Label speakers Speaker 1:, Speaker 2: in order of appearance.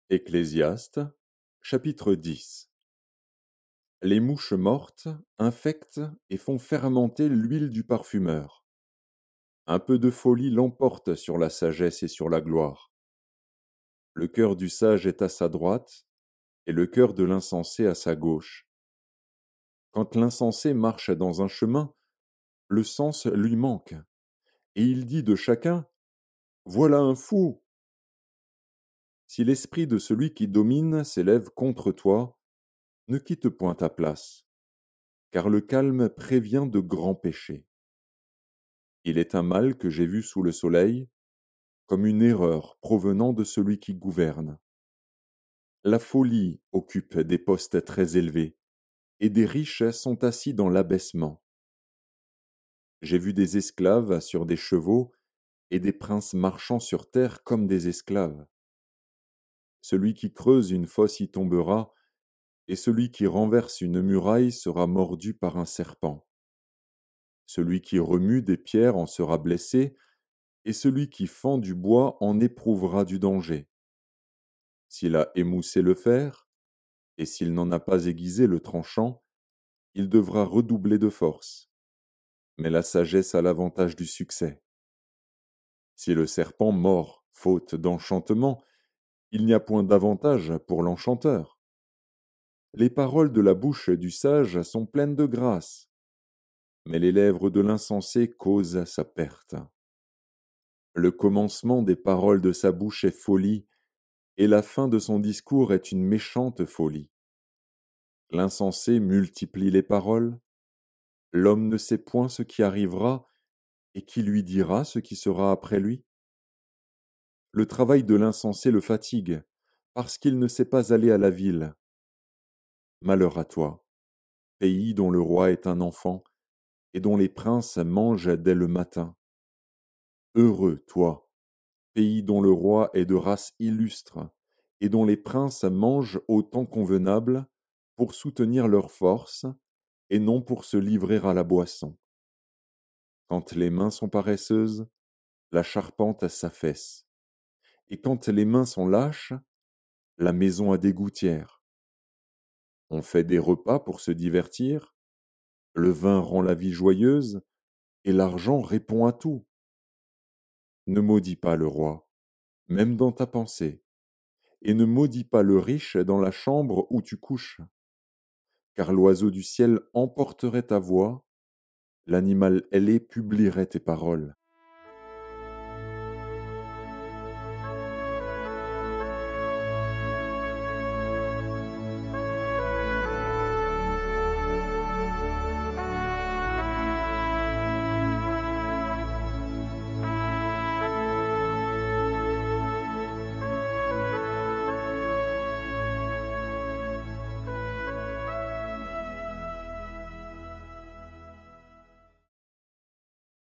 Speaker 1: Ecclésiaste, chapitre 10. Les mouches mortes infectent et font fermenter l'huile du parfumeur. Un peu de folie l'emporte sur la sagesse et sur la gloire. Le cœur du sage est à sa droite, et le cœur de l'insensé à sa gauche. Quand l'insensé marche dans un chemin, le sens lui manque, et il dit de chacun: Voilà un fou! Si l'esprit de celui qui domine s'élève contre toi, ne quitte point ta place, car le calme prévient de grands péchés. Il est un mal que j'ai vu sous le soleil, comme une erreur provenant de celui qui gouverne. La folie occupe des postes très élevés, et des riches sont assis dans l'abaissement. J'ai vu des esclaves sur des chevaux, et des princes marchant sur terre comme des esclaves. Celui qui creuse une fosse y tombera, et celui qui renverse une muraille sera mordu par un serpent. Celui qui remue des pierres en sera blessé, et celui qui fend du bois en éprouvera du danger. S'il a émoussé le fer, et s'il n'en a pas aiguisé le tranchant, il devra redoubler de force. Mais la sagesse a l'avantage du succès. Si le serpent mord faute d'enchantement, il n'y a point d'avantage pour l'enchanteur. Les paroles de la bouche du sage sont pleines de grâce, mais les lèvres de l'insensé causent sa perte. Le commencement des paroles de sa bouche est folie, et la fin de son discours est une méchante folie. L'insensé multiplie les paroles, l'homme ne sait point ce qui arrivera, et qui lui dira ce qui sera après lui? Le travail de l'insensé le fatigue, parce qu'il ne sait pas aller à la ville. Malheur à toi, pays dont le roi est un enfant, et dont les princes mangent dès le matin. Heureux, toi, pays dont le roi est de race illustre, et dont les princes mangent au temps convenable, pour soutenir leur force, et non pour se livrer à la boisson. Quand les mains sont paresseuses, la charpente s'affaisse, et quand les mains sont lâches, la maison a des gouttières. On fait des repas pour se divertir, le vin rend la vie joyeuse, et l'argent répond à tout. Ne maudis pas le roi, même dans ta pensée, et ne maudis pas le riche dans la chambre où tu couches, car l'oiseau du ciel emporterait ta voix, l'animal ailé publierait tes paroles.